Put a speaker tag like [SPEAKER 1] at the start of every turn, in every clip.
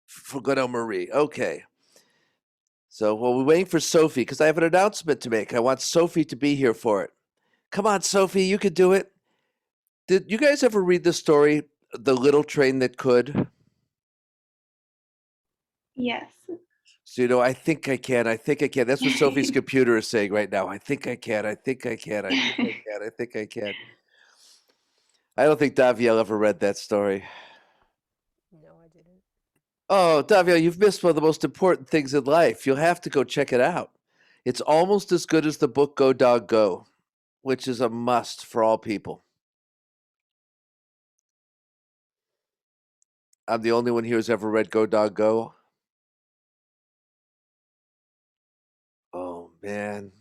[SPEAKER 1] For good old Marie. Okay. So, well, we're waiting for Sophie because I have an announcement to make. I want Sophie to be here for it. Come on, Sophie, you could do it. Did you guys ever read the story, The Little Train That Could?
[SPEAKER 2] Yes.
[SPEAKER 1] So, I think I can. I think I can. That's what Sophie's computer is saying right now. I think I can. I think I can. I think I can. I think I can. I don't think Daviel ever read that story.
[SPEAKER 3] No, I didn't.
[SPEAKER 1] Oh, Daviel, you've missed one of the most important things in life. You'll have to go check it out. It's almost as good as the book Go Dog Go, which is a must for all people. I'm the only one here who's ever read Go Dog Go. Oh, man.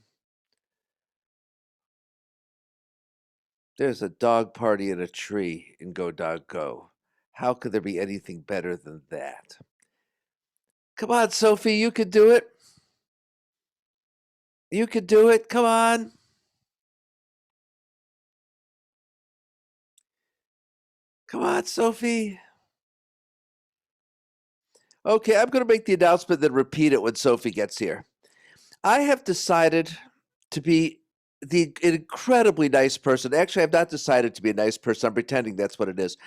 [SPEAKER 1] There's a dog party in a tree in Go Dog Go. How could there be anything better than that? Come on, Sophie, you could do it. You could do it. Come on. Come on, Sophie. Okay, I'm going to make the announcement, then repeat it when Sophie gets here. I have decided to be the incredibly nice person. Actually, I've not decided to be a nice person. I'm pretending that's what it is.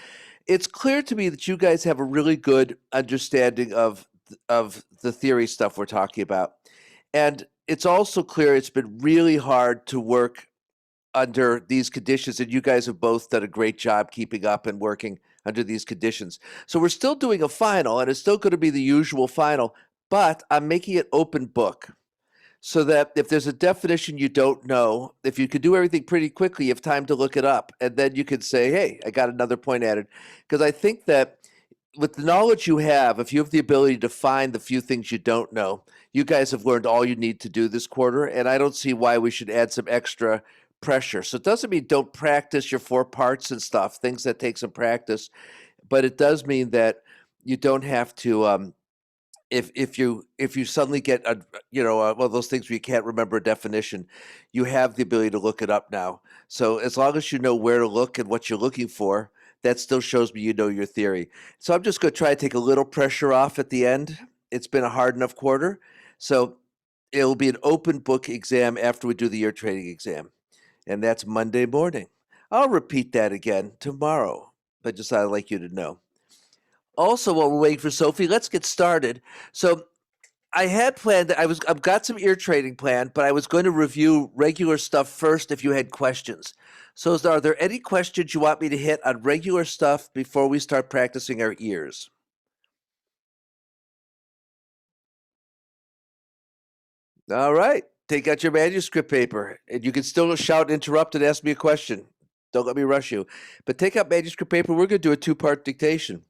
[SPEAKER 1] It's clear to me that you guys have a really good understanding of the theory stuff we're talking about. And it's also clear it's been really hard to work under these conditions, and you guys have both done a great job keeping up and working under these conditions. So we're still doing a final, and it's still going to be the usual final, but I'm making it open book so that if there's a definition you don't know, if you could do everything pretty quickly, you have time to look it up, and then you could say, hey, I got another point added. Because I think that with the knowledge you have, if you have the ability to find the few things you don't know, you guys have learned all you need to do this quarter, and I don't see why we should add some extra pressure. So it doesn't mean don't practice your 4 parts and stuff, things that take some practice, but it does mean that you don't have to if you suddenly get a one of those things where you can't remember a definition, you have the ability to look it up now. So as long as you know where to look and what you're looking for, that still shows me you know your theory. So I'm just going to try to take a little pressure off at the end. It's been a hard enough quarter, so it'll be an open book exam after we do the year training exam, and that's Monday morning. I'll repeat that again tomorrow, but just I'd like you to know. Also, while we're waiting for Sophie, let's get started. So I had planned that I've got some ear training planned, but I was going to review regular stuff first if you had questions. So are there any questions you want me to hit on regular stuff before we start practicing our ears? All right. Take out your manuscript paper, and you can still shout, interrupt, and ask me a question. Don't let me rush you. But take out manuscript paper. We're going to do a 2-part dictation.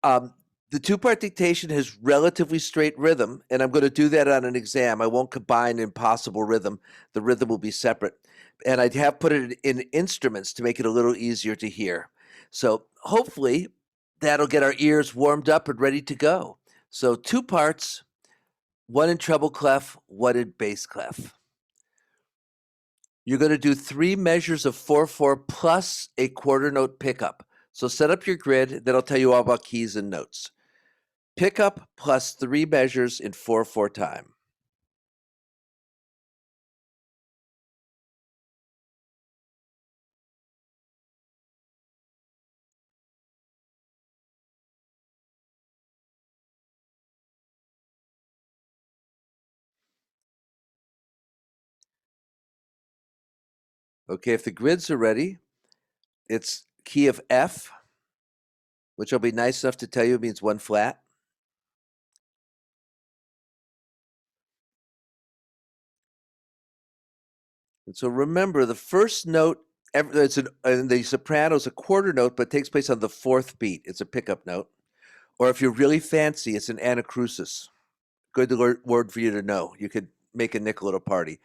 [SPEAKER 1] The 2-part dictation has relatively straight rhythm, and I'm going to do that on an exam. I won't combine impossible rhythm. The rhythm will be separate. And I have put it in instruments to make it a little easier to hear. So hopefully that'll get our ears warmed up and ready to go. So 2 parts, 1 in treble clef, 1 in bass clef. You're going to do 3 measures of 4/4 plus a quarter note pickup. So set up your grid, then I'll tell you all about keys and notes. Pickup plus 3 measures in 4/4 time. Okay, if the grids are ready, it's key of F, which I'll be nice enough to tell you means 1 flat. And so remember, the first note, in the soprano is a quarter note, but takes place on the 4th beat. It's a pickup note. Or if you're really fancy, it's an anacrusis. Good word for you to know. You could make a nickel at a party.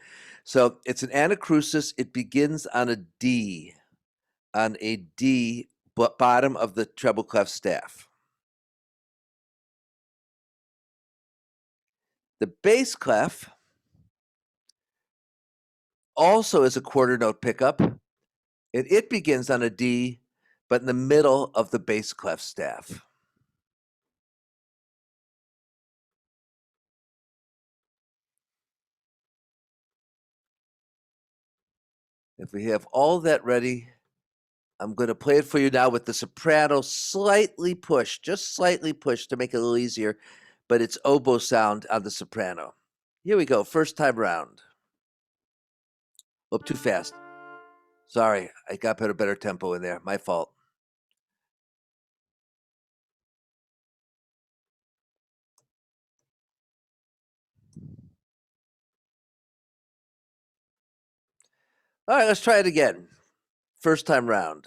[SPEAKER 1] So it's an anacrusis. It begins on a D, bottom of the treble clef staff. The bass clef also is a quarter note pickup, and it begins on a D, but in the middle of the bass clef staff. If we have all that ready, I'm going to play it for you now with the soprano slightly pushed, just slightly pushed to make it a little easier, but it's oboe sound on the soprano. Here we go, first time round. Oh, too fast. Sorry, I got put a better tempo in there. My fault. All right, let's try it again. First time round.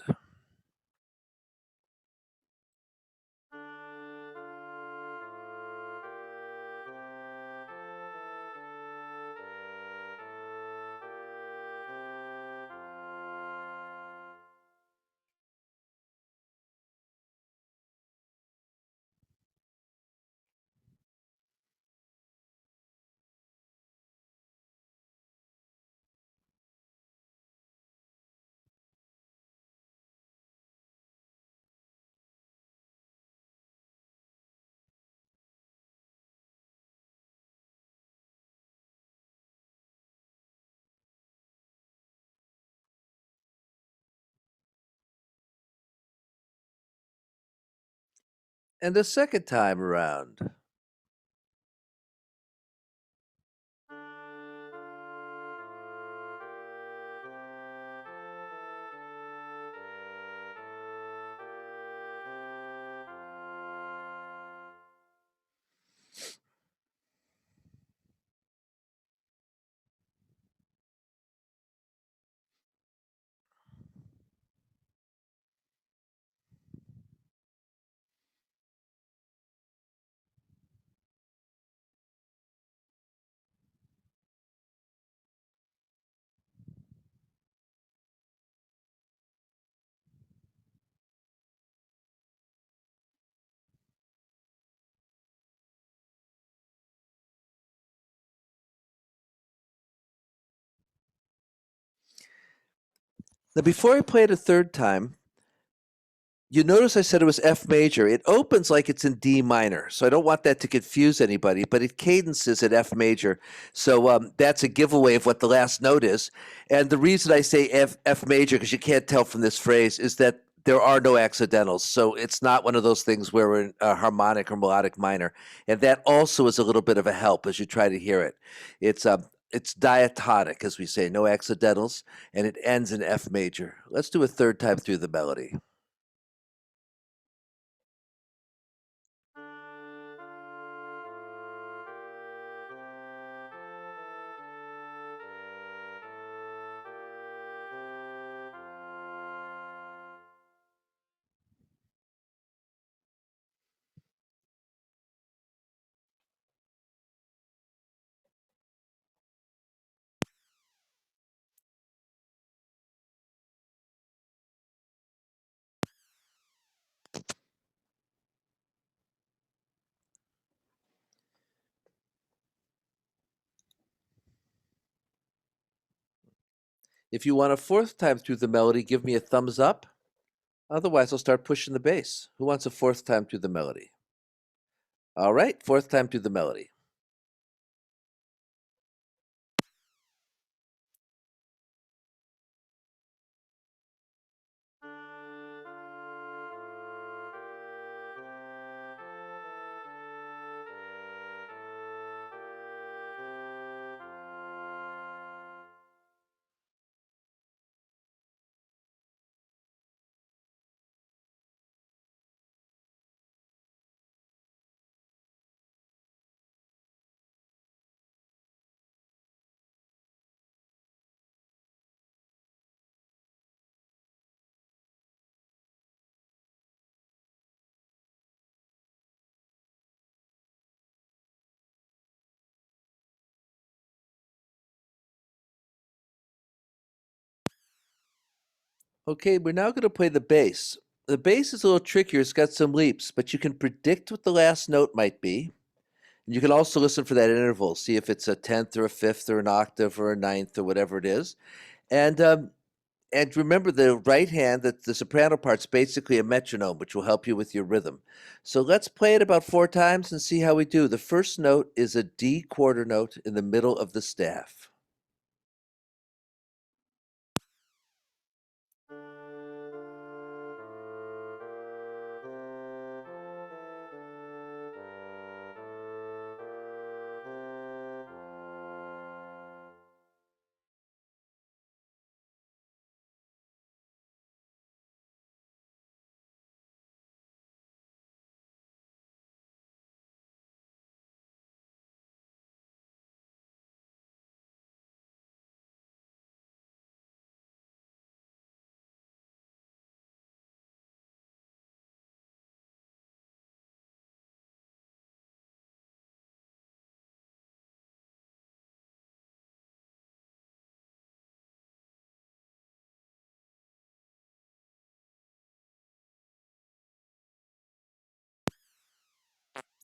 [SPEAKER 1] And the second time around. Now, before I play it a third time, you notice I said it was F major. It opens like it's in D minor, so I don't want that to confuse anybody, but it cadences at F major. So that's a giveaway of what the last note is. And the reason I say F major, because you can't tell from this phrase, is that there are no accidentals. So it's not one of those things where we're in a harmonic or melodic minor. And that also is a little bit of a help as you try to hear it. It's diatonic, as we say, no accidentals, and it ends in F major. Let's do a third time through the melody. If you want a fourth time through the melody, give me a thumbs up. Otherwise, I'll start pushing the bass. Who wants a fourth time through the melody? All right, fourth time through the melody. Okay, we're now going to play the bass. The bass is a little trickier. It's got some leaps, but you can predict what the last note might be. And you can also listen for that interval, see if it's a tenth or a fifth or an octave or a ninth or whatever it is. And remember the right hand, that the soprano part's basically a metronome, which will help you with your rhythm. So let's play it about 4 times and see how we do. The first note is a D quarter note in the middle of the staff.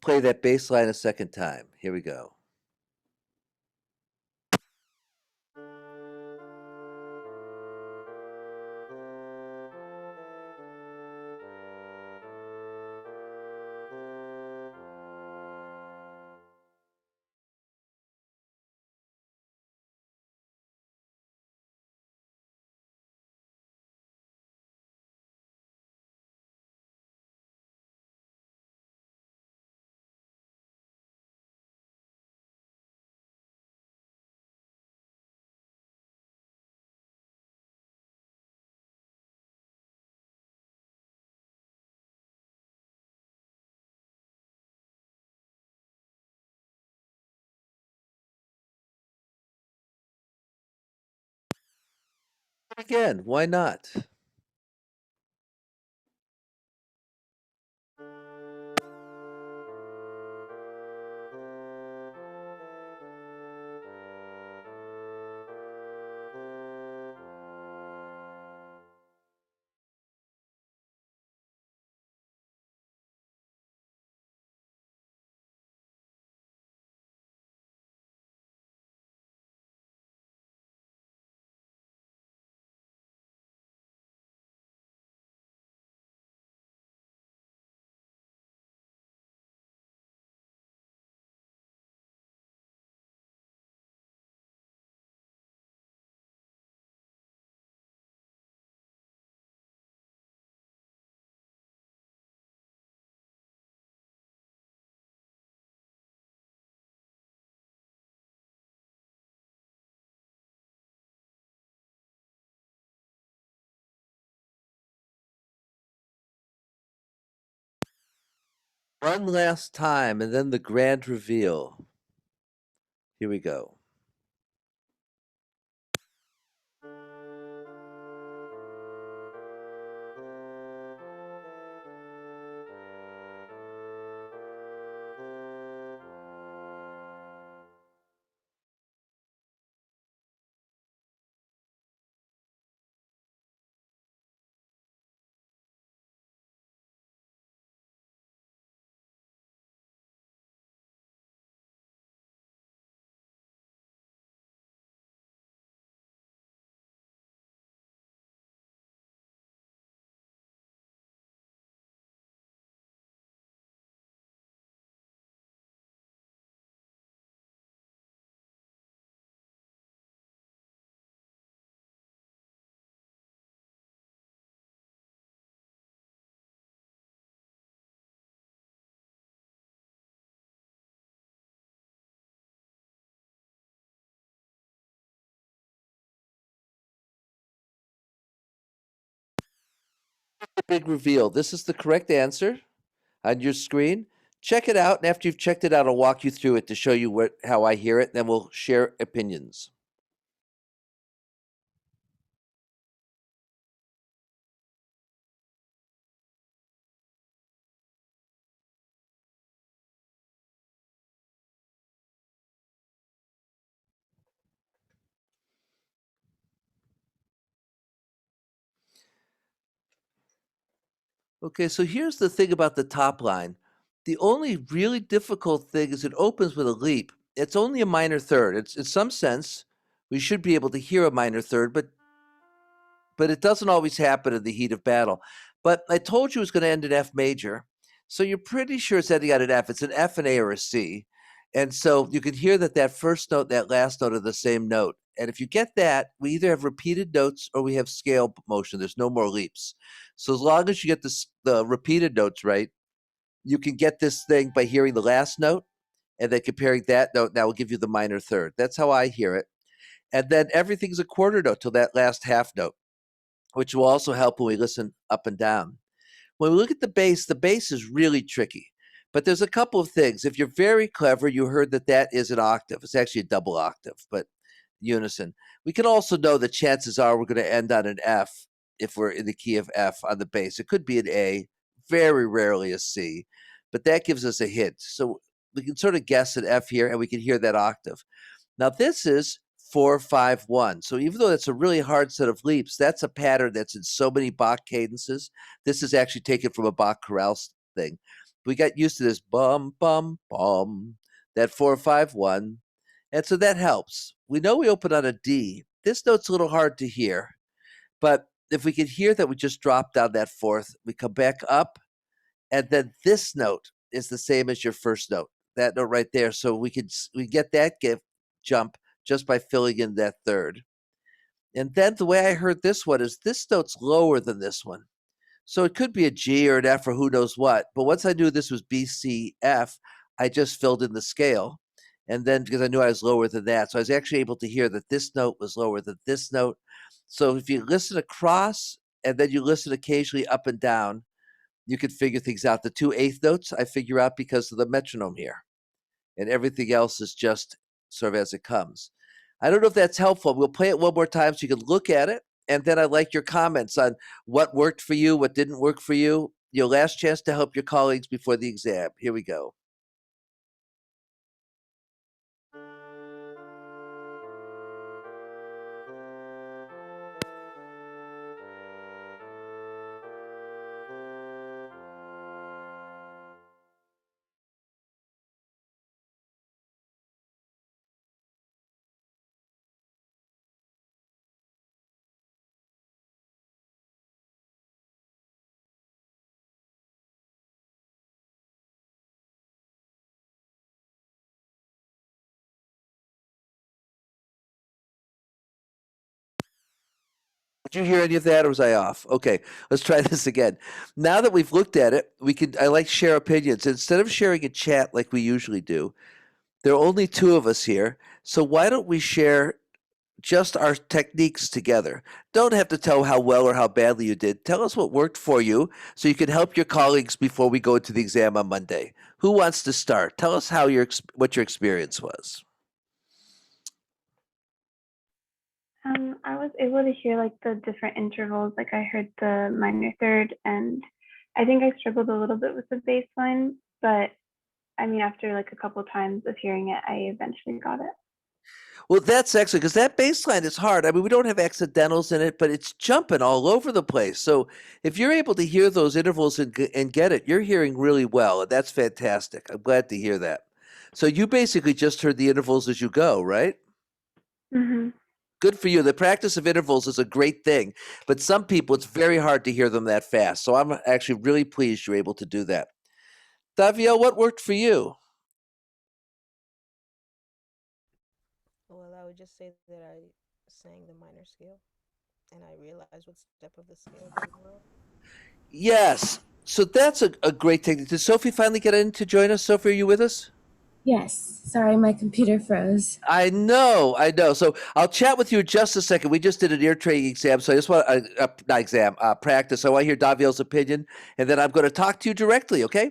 [SPEAKER 1] Play that bass line a second time. Here we go. Again, why not? One last time, and then the grand reveal. Here we go. The big reveal. This is the correct answer on your screen. Check it out, and after you've checked it out, I'll walk you through it to show you how I hear it, then we'll share opinions. Okay, so here's the thing about the top line. The only really difficult thing is it opens with a leap. It's only a minor third. It's in some sense we should be able to hear a minor third, but it doesn't always happen in the heat of battle. But I told you it was going to end in F major, so you're pretty sure it's ending on an F. It's an F, an A, or a C, and so you can hear that first note, that last note are the same note. And if you get that, we either have repeated notes or we have scale motion. There's no more leaps. So as long as you get the repeated notes right, you can get this thing by hearing the last note and then comparing that note. That will give you the minor third. That's how I hear it. And then everything's a quarter note till that last half note, which will also help when we listen up and down. When we look at the bass is really tricky. But there's a couple of things. If you're very clever, you heard that is an octave. It's actually a double octave, but unison. We can also know that chances are we're going to end on an F if we're in the key of F on the bass. It could be an A, very rarely a C, but that gives us a hint. So we can sort of guess an F here and we can hear that octave. Now this is 4-5-1. So even though that's a really hard set of leaps, that's a pattern that's in so many Bach cadences. This is actually taken from a Bach chorale thing. We got used to this bum, bum, bum, that 4-5-1. And so that helps. We know we open on a D. This note's a little hard to hear, but if we can hear that we just drop down that fourth, we come back up, and then this note is the same as your first note, that note right there. So we get that gift jump just by filling in that third. And then the way I heard this one is this note's lower than this one. So it could be a G or an F or who knows what. But once I knew this was B, C, F, I just filled in the scale. And then because I knew I was lower than that, so I was actually able to hear that this note was lower than this note. So if you listen across and then you listen occasionally up and down, you can figure things out. The two eighth notes I figure out because of the metronome here, and everything else is just sort of as it comes. I don't know if that's helpful. We'll play it one more time so you can look at it, and then I'd like your comments on what worked for you, what didn't work for you. Your last chance to help your colleagues before the exam. Here we go. Did you hear any of that, or was I off? Okay, let's try this again. Now that we've looked at it, we can. I like to share opinions instead of sharing a chat like we usually do. There are only two of us here, so why don't we share just our techniques together? Don't have to tell how well or how badly you did. Tell us what worked for you so you can help your colleagues before we go to the exam on Monday. Who wants to start? Tell us how what your experience was.
[SPEAKER 2] I was able to hear like the different intervals. Like I heard the minor third, and I think I struggled a little bit with the bass line, but I mean, after like a couple times of hearing it, I eventually got it.
[SPEAKER 1] Well, that's excellent because that bass line is hard. I mean, we don't have accidentals in it, but it's jumping all over the place. So if you're able to hear those intervals and get it, you're hearing really well, and that's fantastic. I'm glad to hear that. So you basically just heard the intervals as you go, right?
[SPEAKER 2] Mm-hmm.
[SPEAKER 1] Good for you. The practice of intervals is a great thing, but some people, it's very hard to hear them that fast. So I'm actually really pleased you're able to do that. Daviel, what worked for you?
[SPEAKER 3] Well, I would just say that I sang the minor scale and I realized what step of the scale they were on.
[SPEAKER 1] Yes. So that's a great technique. Did Sophie finally get in to join us? Sophie, are you with us?
[SPEAKER 4] Yes. Sorry, my computer froze.
[SPEAKER 1] I know, I know. So I'll chat with you in just a second. We just did an ear training exam, so I just want not exam practice. I want to hear Daviel's opinion, and then I'm going to talk to you directly. Okay?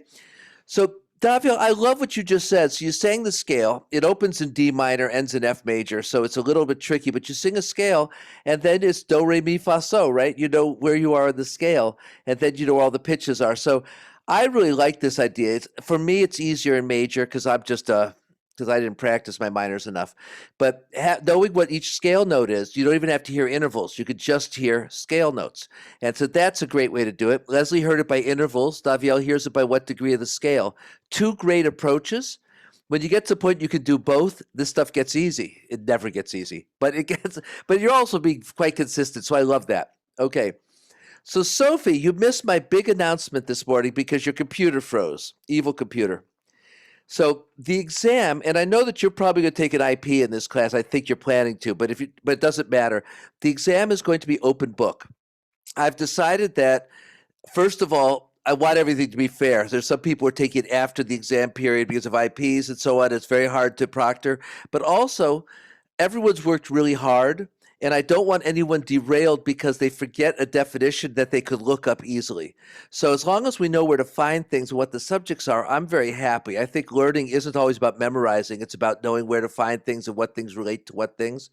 [SPEAKER 1] So, Daviel, I love what you just said. So you sang the scale. It opens in D minor, ends in F major, so it's a little bit tricky. But you sing a scale, and then it's Do, Re, Mi, Fa, So, right? You know where you are in the scale, and then you know where all the pitches are. So I really like this idea. For me, it's easier in major because I'm just because I didn't practice my minors enough. But knowing what each scale note is, you don't even have to hear intervals. You could just hear scale notes. And so that's a great way to do it. Leslie heard it by intervals. Daviel hears it by what degree of the scale. Two great approaches. When you get to the point you can do both, this stuff gets easy. It never gets easy, but it gets. But you're also being quite consistent, so I love that. Okay, so Sophie, you missed my big announcement this morning because your computer froze. Evil computer. So the exam, and I know that you're probably going to take an IP in this class. I think you're planning to, but it doesn't matter. The exam is going to be open book. I've decided that first of all, I want everything to be fair. There's some people who are taking it after the exam period because of IPs and so on. It's very hard to proctor. But also, everyone's worked really hard, and I don't want anyone derailed because they forget a definition that they could look up easily. So as long as we know where to find things and what the subjects are, I'm very happy. I think learning isn't always about memorizing. It's about knowing where to find things and what things relate to what things.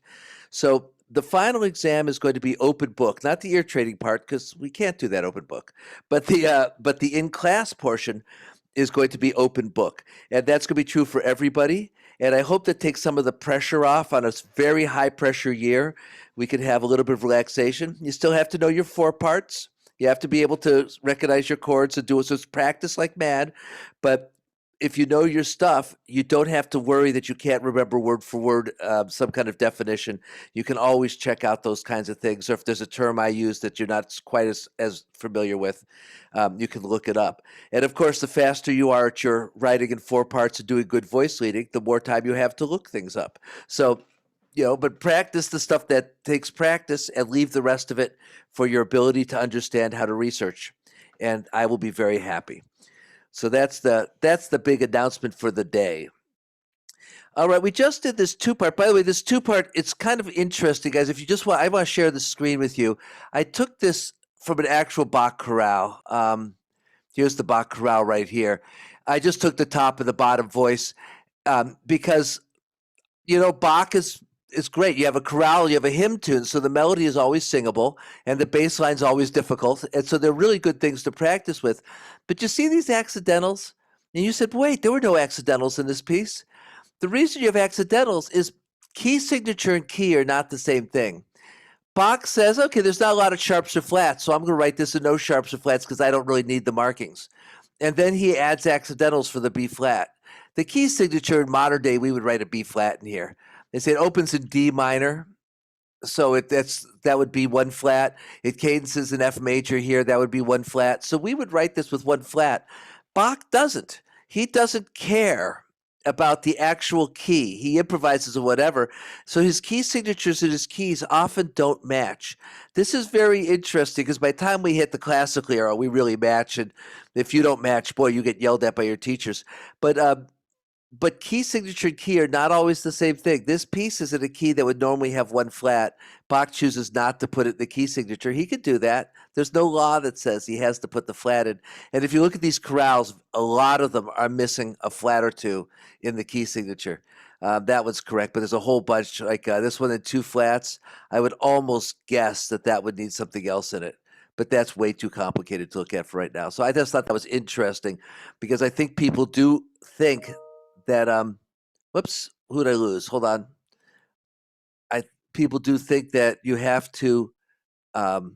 [SPEAKER 1] So the final exam is going to be open book, not the ear training part because we can't do that open book, but the in class portion is going to be open book, and that's going to be true for everybody. And I hope that takes some of the pressure off on a very high pressure year. We can have a little bit of relaxation. You still have to know your four parts. You have to be able to recognize your chords and do it. So it's practice like mad. But if you know your stuff, you don't have to worry that you can't remember word for word some kind of definition. You can always check out those kinds of things. Or if there's a term I use that you're not quite as familiar with, you can look it up. And of course, the faster you are at your writing in 4 parts and doing good voice leading, the more time you have to look things up. So, but practice the stuff that takes practice and leave the rest of it for your ability to understand how to research. And I will be very happy. So that's the big announcement for the day. All right, we just did this 2-part. By the way, this 2-part, it's kind of interesting, guys. If you just want, I want to share the screen with you. I took this from an actual Bach chorale. Here's the Bach chorale right here. I just took the top and the bottom voice because Bach is great. You have a chorale, you have a hymn tune, so the melody is always singable and the bass line's always difficult. And so they're really good things to practice with. But you see these accidentals? And you said, wait, there were no accidentals in this piece. The reason you have accidentals is key signature and key are not the same thing. Bach says, okay, there's not a lot of sharps or flats, so I'm going to write this in no sharps or flats because I don't really need the markings. And then he adds accidentals for the B flat. The key signature in modern day, we would write a B flat in here. They say it opens in D minor, so that would be 1 flat. It cadences in F major here, that would be 1 flat. So we would write this with 1 flat. Bach doesn't. He doesn't care about the actual key. He improvises or whatever. So his key signatures and his keys often don't match. This is very interesting because by the time we hit the classical era, we really match. And if you don't match, boy, you get yelled at by your teachers. But key signature and key are not always the same thing. This piece is in a key that would normally have 1 flat. Bach chooses not to put it in the key signature. He could do that. There's no law that says he has to put the flat in. And if you look at these chorales, a lot of them are missing a flat or two in the key signature. That one's correct, but there's a whole bunch like this one in 2 flats. I would almost guess that would need something else in it. But that's way too complicated to look at for right now. So I just thought that was interesting because I think people do think that whoops, who did I lose? Hold on. People do think that you have to that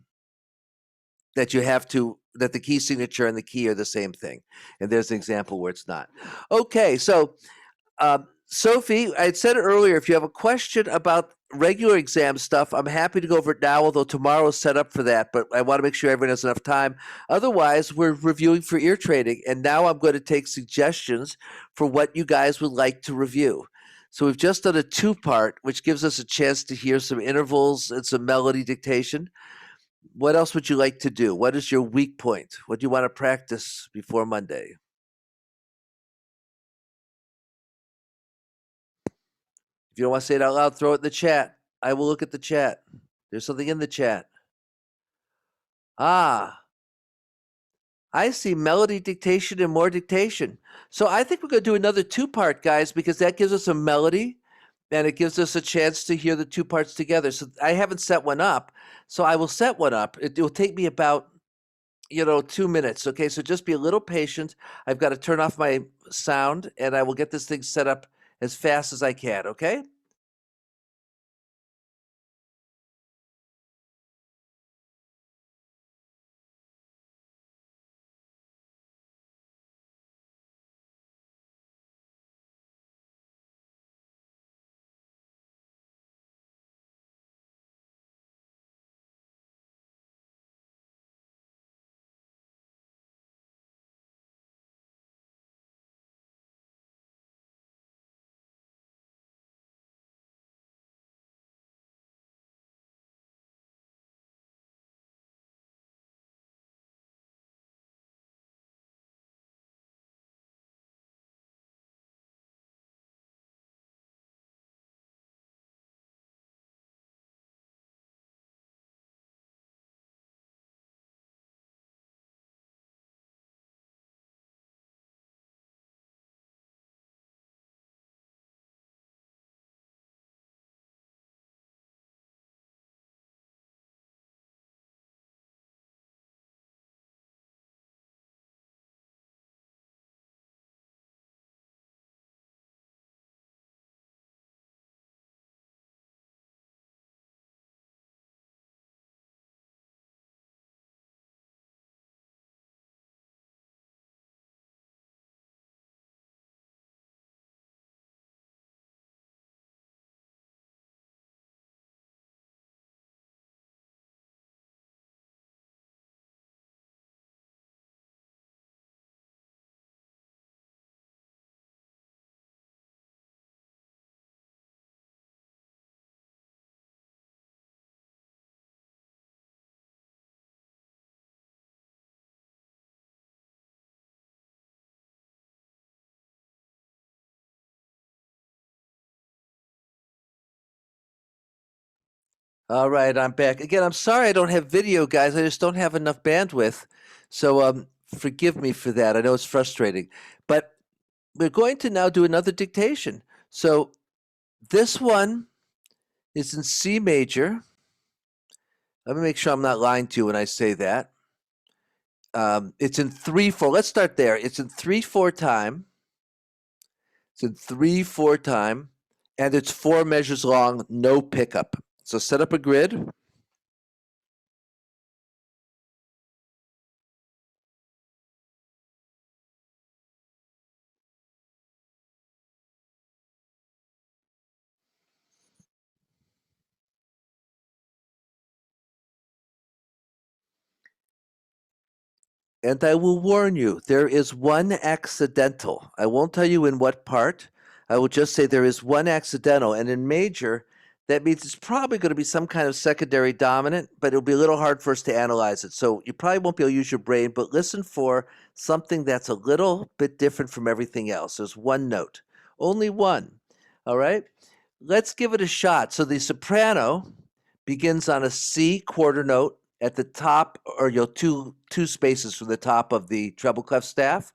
[SPEAKER 1] the key signature and the key are the same thing. And there's an example where it's not. Okay, so Sophie, I had said it earlier, if you have a question about regular exam stuff, I'm happy to go over it now, although tomorrow is set up for that, but I want to make sure everyone has enough time. Otherwise, we're reviewing for ear training, and now I'm going to take suggestions for what you guys would like to review. So we've just done a 2-part, which gives us a chance to hear some intervals and some melody dictation. What else would you like to do? What is your weak point? What do you want to practice before Monday? If you don't want to say it out loud, throw it in the chat. I will look at the chat. There's something in the chat. Ah, I see melody dictation and more dictation. So I think we're going to do another 2-part, guys, because that gives us a melody and it gives us a chance to hear the 2 parts together. So I haven't set one up, so I will set one up. It will take me about 2 minutes. Okay, so just be a little patient. I've got to turn off my sound and I will get this thing set up as fast as I can. Okay. All right, I'm back. Again, I'm sorry I don't have video, guys. I just don't have enough bandwidth. So forgive me for that. I know it's frustrating. But we're going to now do another dictation. So this one is in C major. Let me make sure I'm not lying to you when I say that. It's in 3/4. Let's start there. It's in 3/4 time. It's in 3/4 time, and it's 4 measures long, no pickup. So set up a grid. And I will warn you, there is one accidental. I won't tell you in what part. I will just say there is one accidental. And in major, that means it's probably going to be some kind of secondary dominant, but it'll be a little hard for us to analyze it. So you probably won't be able to use your brain, but listen for something that's a little bit different from everything else. There's one note, only one. All right? Let's give it a shot. So the soprano begins on a C quarter note at the top, or two spaces from the top of the treble clef staff.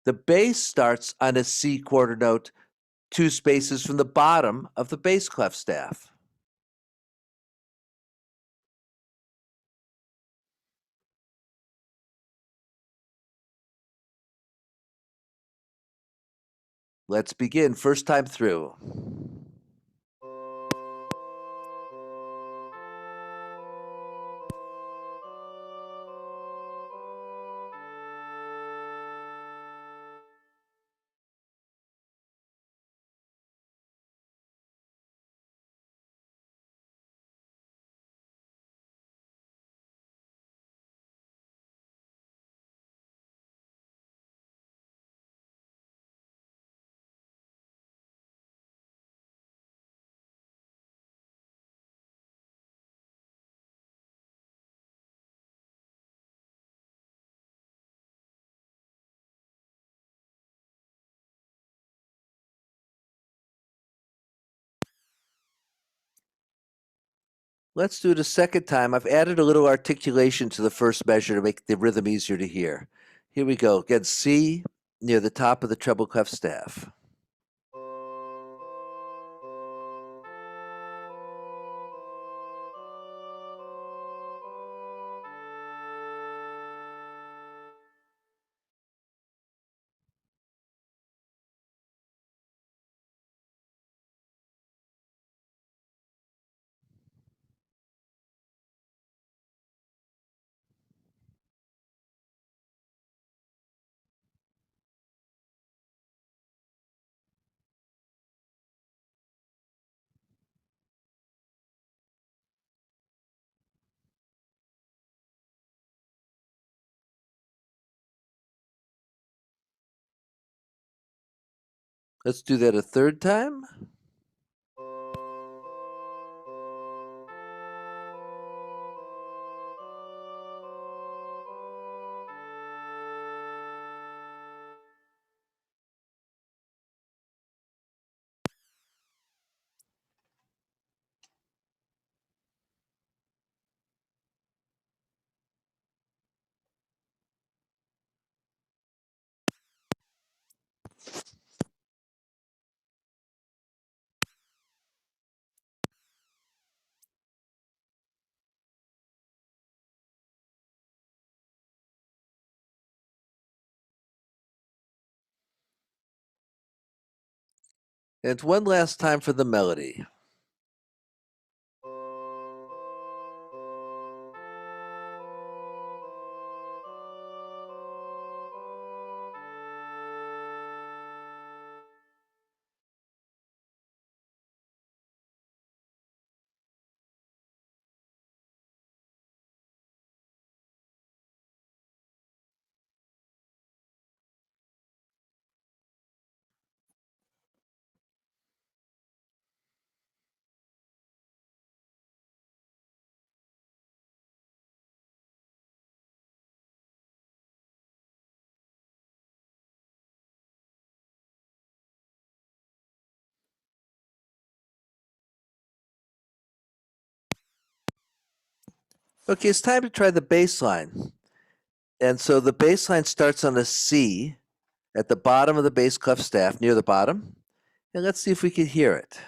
[SPEAKER 1] The bass starts on a C quarter note, 2 spaces from the bottom of the bass clef staff. Let's begin. First time through. Let's do it a second time. I've added a little articulation to the first measure to make the rhythm easier to hear. Here we go. Again, C near the top of the treble clef staff. Let's do that a third time. And one last time for the melody. Okay, it's time to try the bass line. And so the bass line starts on a C at the bottom of the bass clef staff, near the bottom. And let's see if we can hear it.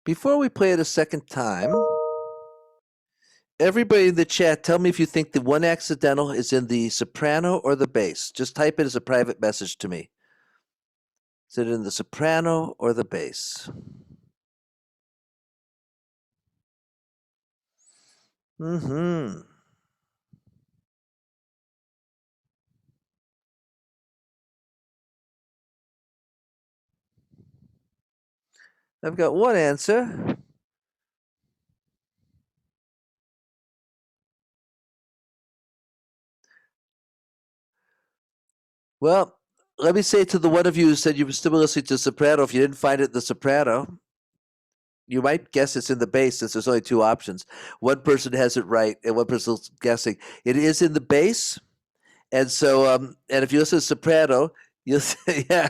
[SPEAKER 1] Before we play it a second time, everybody in the chat, tell me if you think the one accidental is in the soprano or the bass. Just type it as a private message to me. Is it in the soprano or the bass? Mm-hmm. I've got one answer. Well, let me say to the one of you who said you were still listening to soprano, if you didn't find it in the soprano, you might guess it's in the bass since there's only two options. One person has it right and one person's guessing. It is in the bass. And so, and if you listen to soprano, you'll say, yeah,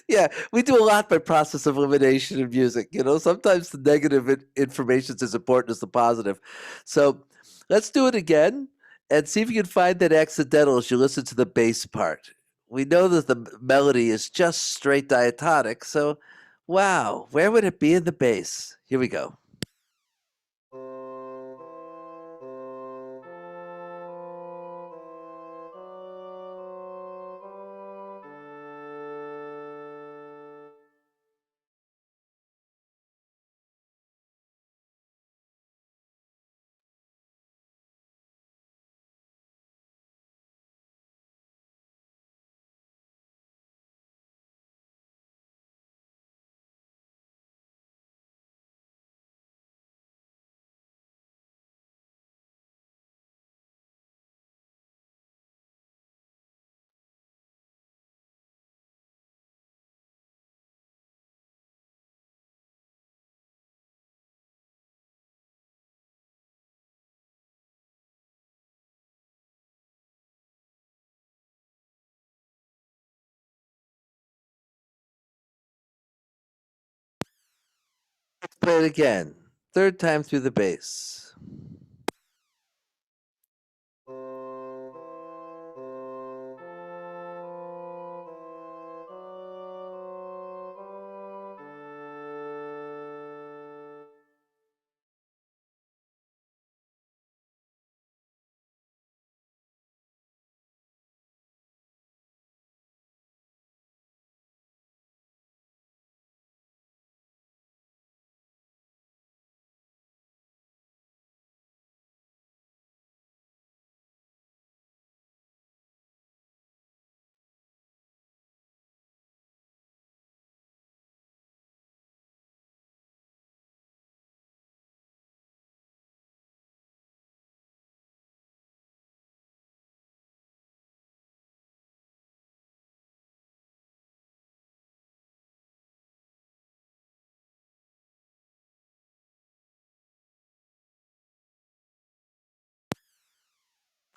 [SPEAKER 1] yeah, we do a lot by process of elimination in music. You know, sometimes the negative information is as important as the positive. So let's do it again and see if you can find that accidental as you listen to the bass part. We know that the melody is just straight diatonic. So, wow, where would it be in the bass? Here we go. Let's play it again. Third time through the bass.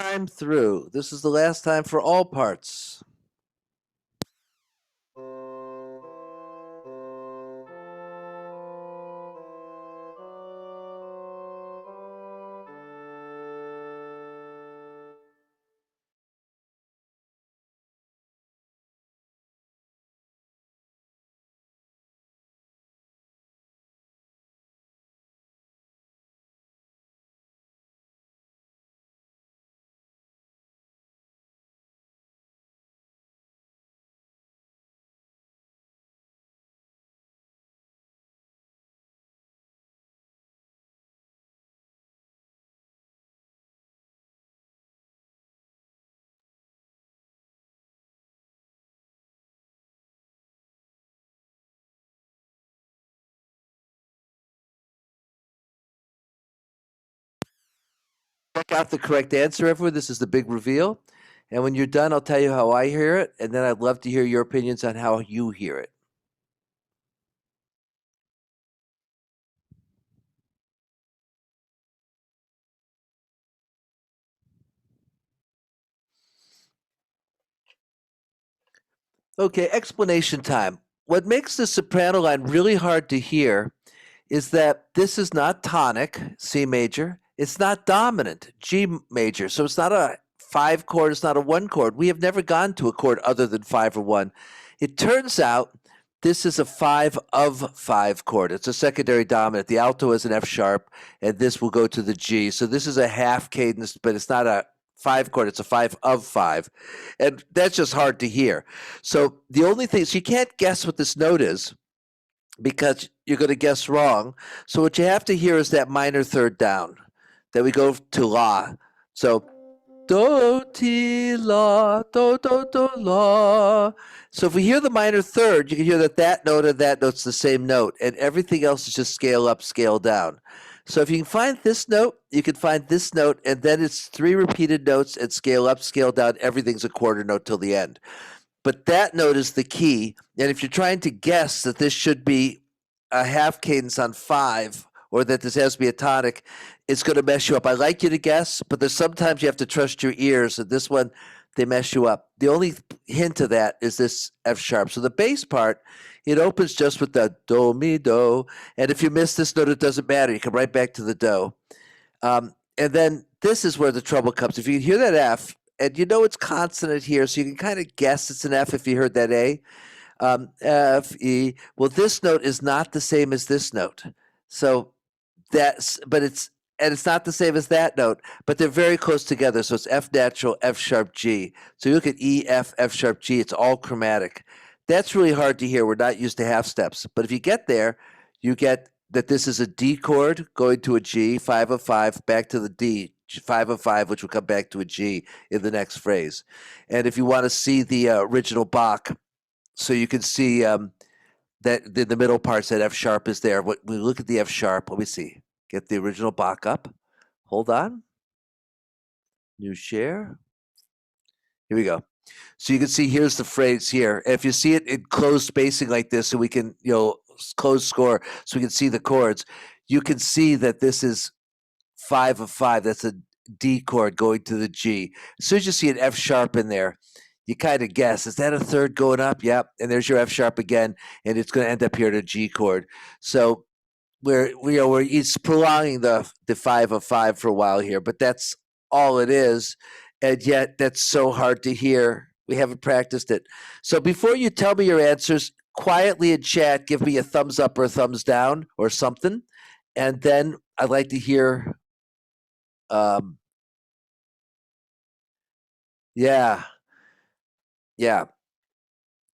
[SPEAKER 1] Time through. This is the last time for all parts. Check out the correct answer, everyone. This is the big reveal. And when you're done, I'll tell you how I hear it. And then I'd love to hear your opinions on how you hear it. Okay, explanation time. What makes the soprano line really hard to hear is that this is not tonic, C major. It's not dominant, G major. So it's not a 5 chord, it's not a 1 chord. We have never gone to a chord other than 5 or 1. It turns out this is a 5 of 5 chord. It's a secondary dominant. The alto is an F sharp, and this will go to the G. So this is a half cadence, but it's not a 5 chord, it's a 5 of 5. And that's just hard to hear. So the only thing is you can't guess what this note is because you're going to guess wrong. So what you have to hear is that minor third down that we go to la. So do ti la do do do la. So if we hear the minor third, you can hear that that note and that note's the same note, and everything else is just scale up, scale down. So if you can find this note, you can find this note, and then it's 3 repeated notes and scale up, scale down. Everything's a quarter note till the end. But that note is the key. And if you're trying to guess that this should be a half cadence on 5 or that this has to be a tonic, it's going to mess you up. I like you to guess, but there's sometimes you have to trust your ears. And this one, they mess you up. The only hint of that is this F sharp. So the bass part, it opens just with the do, mi, do. And if you miss this note, it doesn't matter. You come right back to the do. And then this is where the trouble comes. If you can hear that F, and you know it's consonant here, so you can kind of guess it's an F if you heard that A. F, E. Well, this note is not the same as this note. So it's not the same as that note, but they're very close together. So it's F natural, F sharp, G. So you look at E, F, F sharp, G, it's all chromatic. That's really hard to hear. We're not used to half steps. But if you get there, you get that this is a D chord going to a G, 5 of 5, back to the D, 5 of 5, which will come back to a G in the next phrase. And if you want to see the original Bach, so you can see that the middle parts, that F sharp is there. When we look at the F sharp, let me see. Get the original Bach up. Hold on. New share. Here we go. So you can see here's the phrase here. If you see it in closed spacing like this, so we can, close score, so we can see the chords, you can see that this is 5 of 5. That's a D chord going to the G. As soon as you see an F sharp in there, you kind of guess, is that a third going up? Yep. And there's your F sharp again, and it's going to end up here at a G chord. So it's prolonging the 5 of 5 for a while here, but that's all it is. And yet that's so hard to hear. We haven't practiced it. So before you tell me your answers, quietly in chat, give me a thumbs up or a thumbs down or something. And then I'd like to hear, yeah.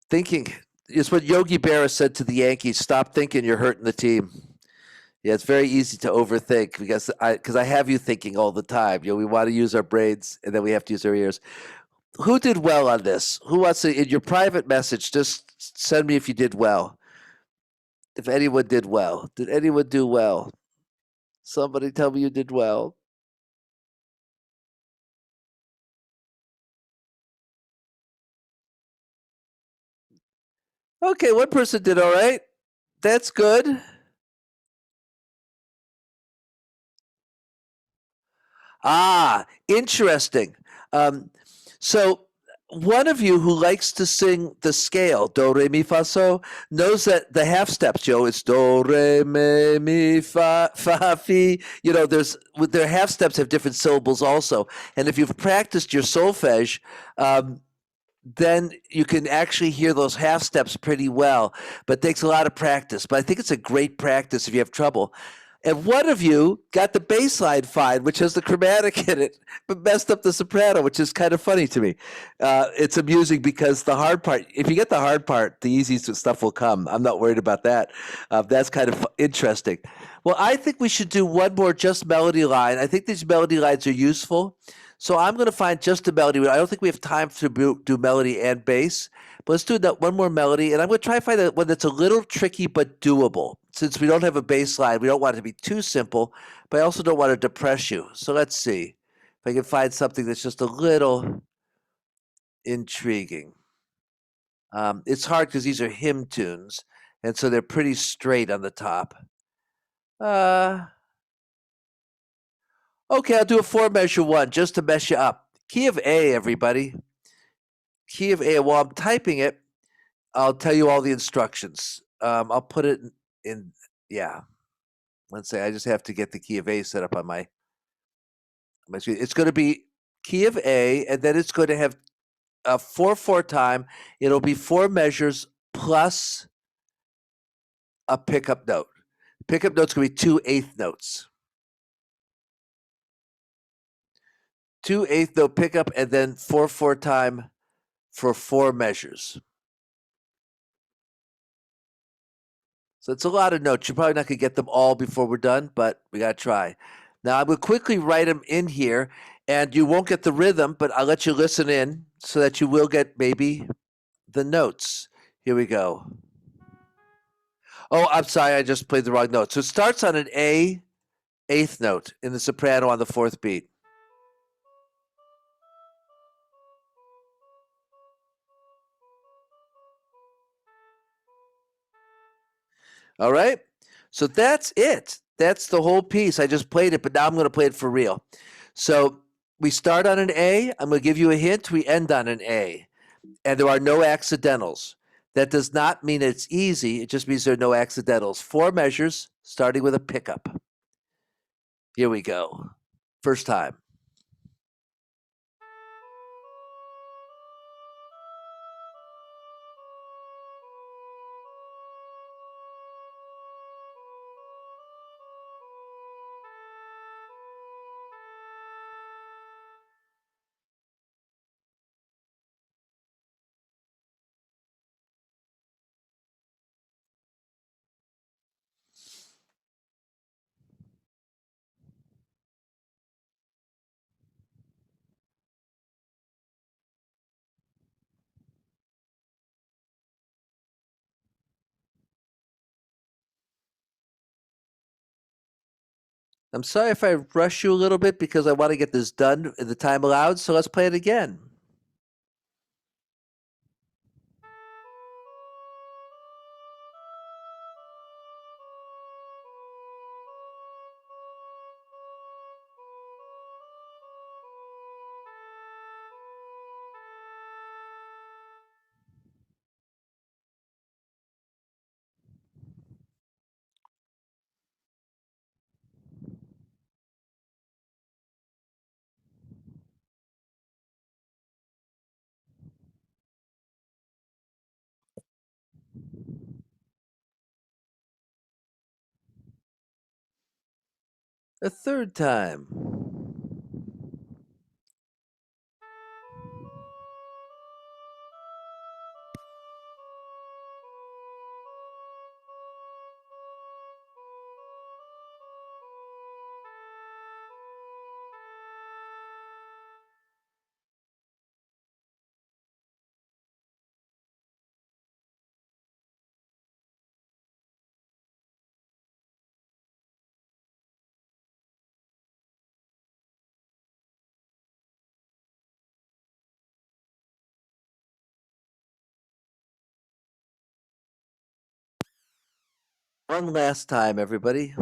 [SPEAKER 1] Thinking is what Yogi Berra said to the Yankees. Stop thinking, you're hurting the team. Yeah, it's very easy to overthink because I have you thinking all the time. We want to use our brains and then we have to use our ears. Who did well on this? Who wants to, in your private message, just send me if you did well. If anyone did well. Did anyone do well? Somebody tell me you did well. Okay, one person did all right. That's good. Ah, interesting. So one of you who likes to sing the scale, do, re, mi, fa, so, knows that the half steps, Joe, it's do, re, mi, fa, fi. Their half steps have different syllables also. And if you've practiced your solfege, then you can actually hear those half steps pretty well, but it takes a lot of practice. But I think it's a great practice if you have trouble. And one of you got the bass line fine, which has the chromatic in it, but messed up the soprano, which is kind of funny to me. It's amusing because the hard part, if you get the hard part, the easy stuff will come. I'm not worried about that. That's kind of interesting. Well, I think we should do one more just melody line. I think these melody lines are useful. So I'm going to find just a melody. I don't think we have time to do melody and bass, but let's do that one more melody. And I'm going to try to find one that's a little tricky but doable. Since we don't have a bass line, we don't want it to be too simple, but I also don't want to depress you. So let's see. If I can find something that's just a little intriguing. It's hard because these are hymn tunes, and so they're pretty straight on the top. Okay, I'll do a 4-measure one just to mess you up. Key of A, everybody. Key of A. While I'm typing it, I'll tell you all the instructions. I'll put it in yeah. Let's say I just have to get the key of A set up on my screen. It's going to be key of A, and then it's going to have a 4/4 time. It'll be 4 measures plus a pickup note. Pickup note's going to be 2 eighth notes. 2 eighth note pickup, and then 4/4 time for 4 measures. So it's a lot of notes. You're probably not going to get them all before we're done, but we got to try. Now, I'm going to quickly write them in here, and you won't get the rhythm, but I'll let you listen in so that you will get maybe the notes. Here we go. Oh, I'm sorry. I just played the wrong note. So it starts on an A eighth note in the soprano on the 4th beat. All right. So that's it. That's the whole piece. I just played it, but now I'm going to play it for real. So we start on an A. I'm going to give you a hint. We end on an A. And there are no accidentals. That does not mean it's easy. It just means there are no accidentals. 4 measures, starting with a pickup. Here we go. First time. I'm sorry if I rush you a little bit because I want to get this done in the time allowed. So let's play it again. A third time. One last time, everybody.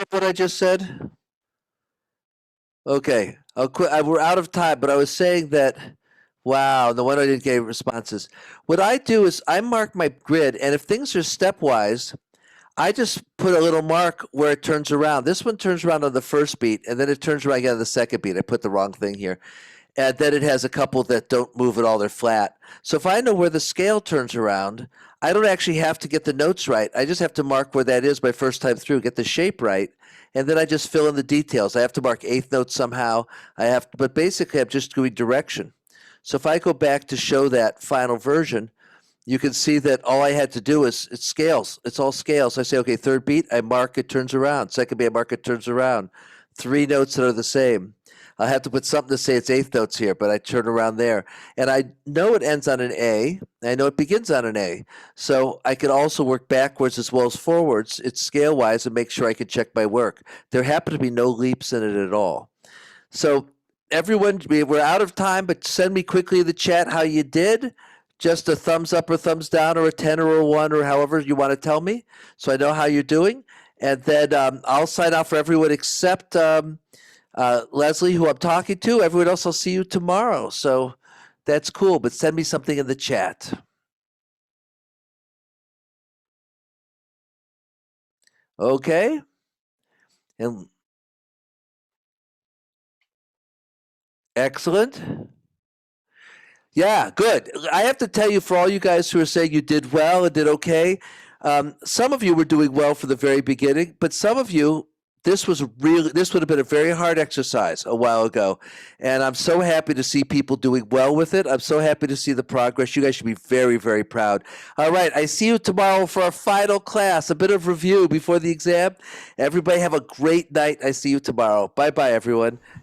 [SPEAKER 1] What I just said? Okay, I'll quit. We're out of time, but I was saying that. Wow, no wonder I didn't get responses. What I do is I mark my grid, and if things are stepwise, I just put a little mark where it turns around. This one turns around on the first beat, and then it turns around again on the second beat. I put the wrong thing here. And then it has a couple that don't move at all, they're flat. So if I know where the scale turns around, I don't actually have to get the notes right. I just have to mark where that is my first time through, get the shape right, and then I just fill in the details. I have to mark eighth notes somehow. But basically I'm just doing direction. So if I go back to show that final version, you can see that all I had to do is it's scales. It's all scales. I say, okay, third beat, I mark it turns around. Second beat, I mark it turns around. Three notes that are the same. I have to put something to say it's eighth notes here, but I turn around there. And I know it ends on an A. I know it begins on an A. So I could also work backwards as well as forwards. It's scale wise and make sure I can check my work. There happen to be no leaps in it at all. So everyone, we're out of time, but send me quickly in the chat how you did. Just a thumbs up or thumbs down or a 10 or a 1 or however you want to tell me so I know how you're doing. And then I'll sign off for everyone except Leslie, who I'm talking to. Everyone else, I'll see you tomorrow. So that's cool, but send me something in the chat. Okay? And excellent. Yeah, good. I have to tell you, for all you guys who are saying you did well and did okay, some of you were doing well from the very beginning, but some of you, this would have been a very hard exercise a while ago. And I'm so happy to see people doing well with it. I'm so happy to see the progress. You guys should be very, very proud. All right, I see you tomorrow for our final class, a bit of review before the exam. Everybody have a great night. I see you tomorrow. Bye-bye, everyone.